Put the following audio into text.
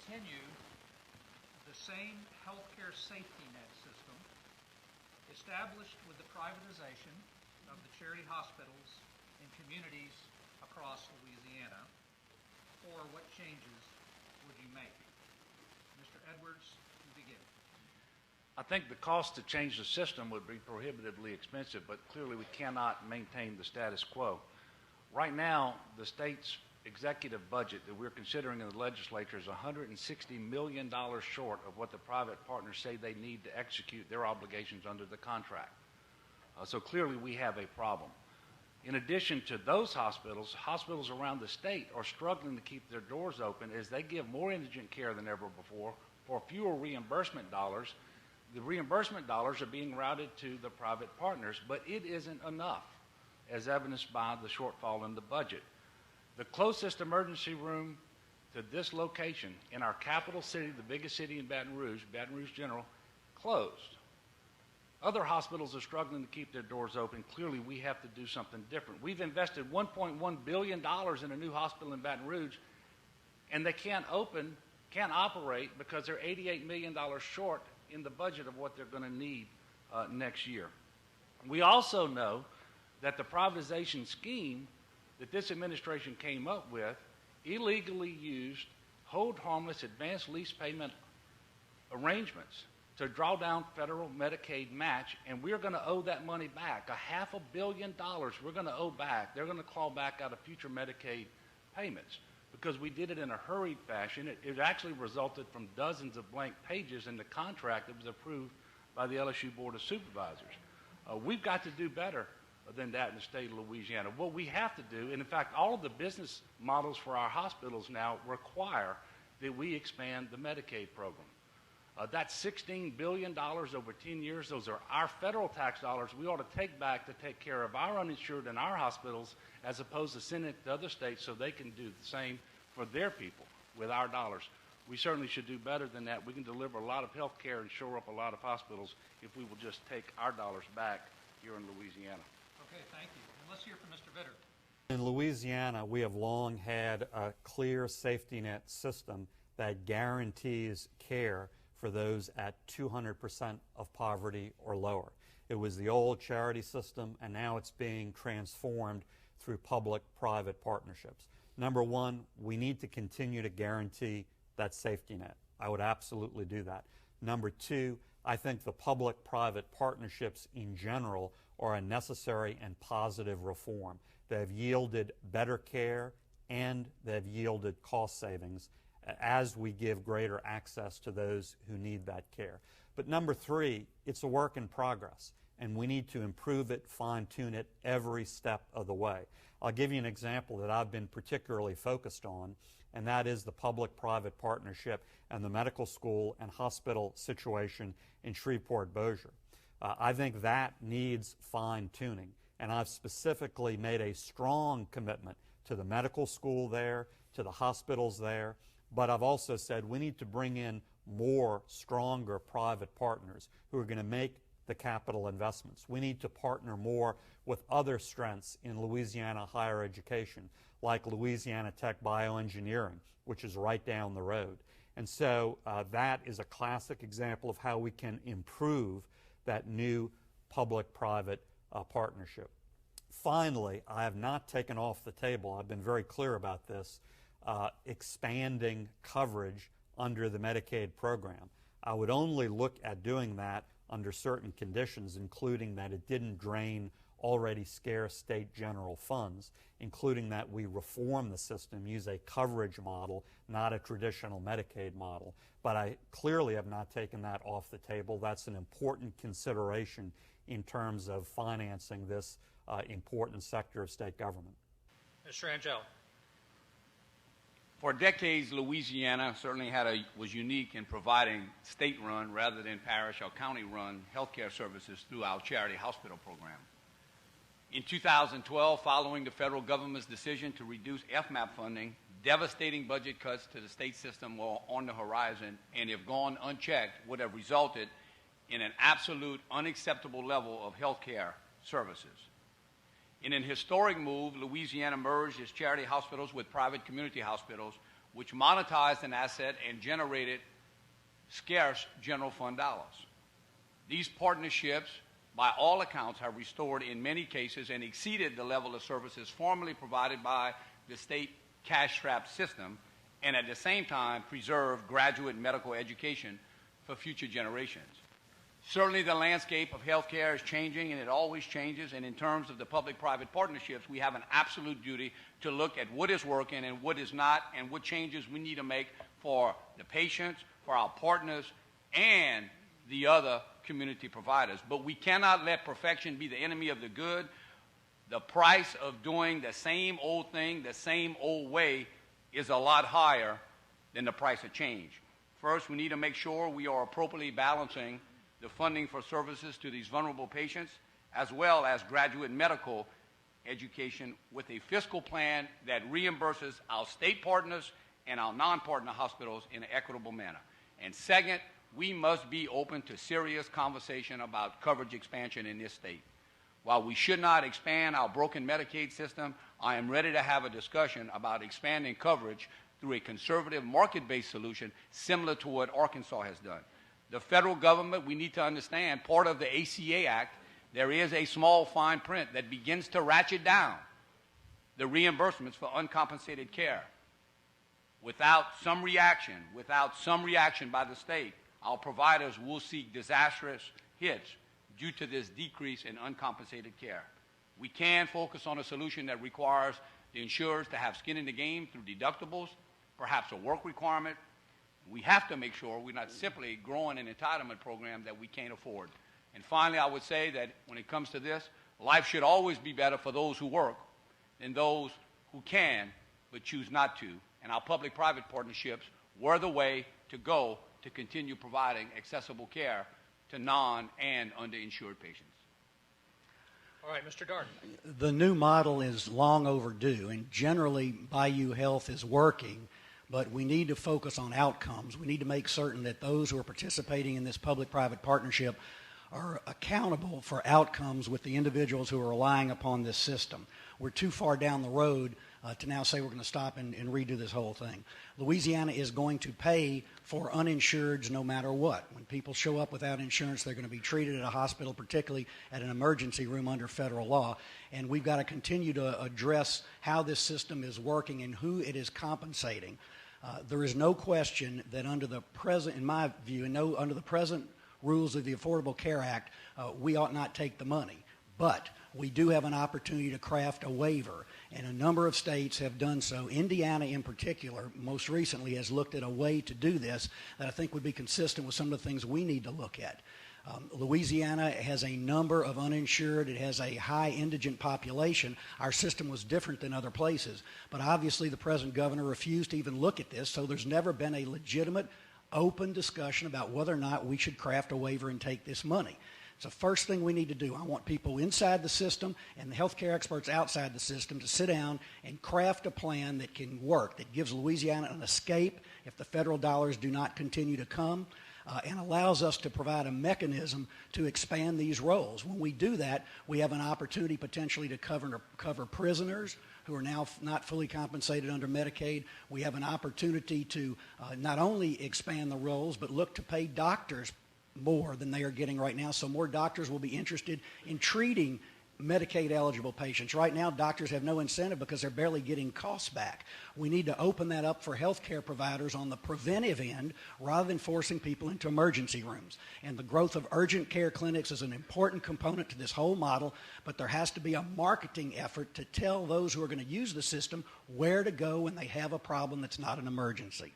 continue the same healthcare safety net system established with the privatization of the charity hospitals in communities across Louisiana, or what changes would you make? Mr. Edwards, you begin. I think the cost to change the system would be prohibitively expensive, but clearly we cannot maintain the status quo. Right now, the state's executive budget that we're considering in the legislature is $160 million short of what the private partners say they need to execute their obligations under the contract. So clearly we have a problem. In addition to those hospitals, hospitals around the state are struggling to keep their doors open as they give more indigent care than ever before for fewer reimbursement dollars. The reimbursement dollars are being routed to the private partners, but it isn't enough, as evidenced by the shortfall in the budget. The closest emergency room to this location in our capital city, the biggest city in Baton Rouge General, closed. Other hospitals are struggling to keep their doors open. Clearly, we have to do something different. We've invested $1.1 billion in a new hospital in Baton Rouge, and they can't operate because they're $88 million short in the budget of what they're going to need next year. We also know that the privatization scheme that this administration came up with illegally used hold harmless advanced lease payment arrangements to draw down federal Medicaid match, and we're going to owe that money back. $500 million we're going to owe back. They're going to claw back out of future Medicaid payments because we did it in a hurried fashion. It actually resulted from dozens of blank pages in the contract that was approved by the LSU Board of Supervisors. We've got to do better than that in the state of Louisiana. What we have to do, and in fact all of the business models for our hospitals now require that we expand the Medicaid program. That's $16 billion over 10 years. Those are our federal tax dollars we ought to take back to take care of our uninsured in our hospitals as opposed to sending it to other states so they can do the same for their people with our dollars. We certainly should do better than that. We can deliver a lot of health care and shore up a lot of hospitals if we will just take our dollars back here in Louisiana. Okay, thank you. And let's hear from Mr. Vitter. In Louisiana, we have long had a clear safety net system that guarantees care for those at 200% of poverty or lower. It was the old charity system, and now it's being transformed through public-private partnerships. Number one, we need to continue to guarantee that safety net. I would absolutely do that. Number two, I think the public-private partnerships in general are a necessary and positive reform. They have yielded better care and they've yielded cost savings as we give greater access to those who need that care. But number three, it's a work in progress, and we need to improve it, fine-tune it every step of the way. I'll give you an example that I've been particularly focused on, and that is the public-private partnership and the medical school and hospital situation in Shreveport-Bossier. I think that needs fine-tuning, and I've specifically made a strong commitment to the medical school there, to the hospitals there, but I've also said we need to bring in more stronger private partners who are going to make the capital investments. We need to partner more with other strengths in Louisiana higher education, like Louisiana Tech Bioengineering, which is right down the road. And so that is a classic example of how we can improve that new public-private partnership. Finally, I have not taken off the table, I've been very clear about this, expanding coverage under the Medicaid program. I would only look at doing that under certain conditions, including that it didn't drain already scarce state general funds, including that we reform the system, use a coverage model, not a traditional Medicaid model. But I clearly have not taken that off the table. That's an important consideration in terms of financing this important sector of state government. Mr. Angel. For decades, Louisiana certainly was unique in providing state-run rather than parish or county-run healthcare services through our charity hospital program. In 2012, following the federal government's decision to reduce FMAP funding, devastating budget cuts to the state system were on the horizon, and if gone unchecked, would have resulted in an absolute unacceptable level of healthcare services. In an historic move, Louisiana merged its charity hospitals with private community hospitals, which monetized an asset and generated scarce general fund dollars. These partnerships, by all accounts, have restored in many cases and exceeded the level of services formerly provided by the state cash-strapped system, and at the same time preserve graduate medical education for future generations. Certainly the landscape of healthcare is changing, and it always changes, and in terms of the public-private partnerships, we have an absolute duty to look at what is working and what is not, and what changes we need to make for the patients, for our partners, and the other community providers. But we cannot let perfection be the enemy of the good. The price of doing the same old thing the same old way is a lot higher than the price of change. First, we need to make sure we are appropriately balancing the funding for services to these vulnerable patients, as well as graduate medical education, with a fiscal plan that reimburses our state partners and our non-partner hospitals in an equitable manner. And second, we must be open to serious conversation about coverage expansion in this state. While we should not expand our broken Medicaid system, I am ready to have a discussion about expanding coverage through a conservative market-based solution similar to what Arkansas has done. The federal government, we need to understand, part of the ACA Act, there is a small fine print that begins to ratchet down the reimbursements for uncompensated care. Without some reaction by the state, our providers will see disastrous hits due to this decrease in uncompensated care. We can focus on a solution that requires the insurers to have skin in the game through deductibles, perhaps a work requirement. We have to make sure we're not simply growing an entitlement program that we can't afford. And finally, I would say that when it comes to this, life should always be better for those who work than those who can but choose not to. And our public-private partnerships were the way to go to continue providing accessible care to non- and underinsured patients. All right, Mr. Darden. The new model is long overdue, and generally Bayou Health is working, but we need to focus on outcomes. We need to make certain that those who are participating in this public-private partnership are accountable for outcomes with the individuals who are relying upon this system. We're too far down the road to now say we're going to stop and redo this whole thing. Louisiana is going to pay for uninsureds no matter what. When people show up without insurance, they're going to be treated at a hospital, particularly at an emergency room under federal law. And we've got to continue to address how this system is working and who it is compensating. There is no question that under the present, in my view, under the present rules of the Affordable Care Act, we ought not take the money. But we do have an opportunity to craft a waiver, and a number of states have done so. Indiana, in particular, most recently has looked at a way to do this that I think would be consistent with some of the things we need to look at. Louisiana has a number of uninsured. It has a high indigent population. Our system was different than other places. But obviously the present governor refused to even look at this, so there's never been a legitimate, open discussion about whether or not we should craft a waiver and take this money. It's the first thing we need to do. I want people inside the system and the healthcare experts outside the system to sit down and craft a plan that can work, that gives Louisiana an escape if the federal dollars do not continue to come, and allows us to provide a mechanism to expand these roles. When we do that, we have an opportunity potentially to cover prisoners who are now not fully compensated under Medicaid. We have an opportunity to not only expand the roles, but look to pay doctors more than they are getting right now, so more doctors will be interested in treating Medicaid-eligible patients. Right now, doctors have no incentive because they're barely getting costs back. We need to open that up for healthcare providers on the preventive end rather than forcing people into emergency rooms. And the growth of urgent care clinics is an important component to this whole model, but there has to be a marketing effort to tell those who are going to use the system where to go when they have a problem that's not an emergency.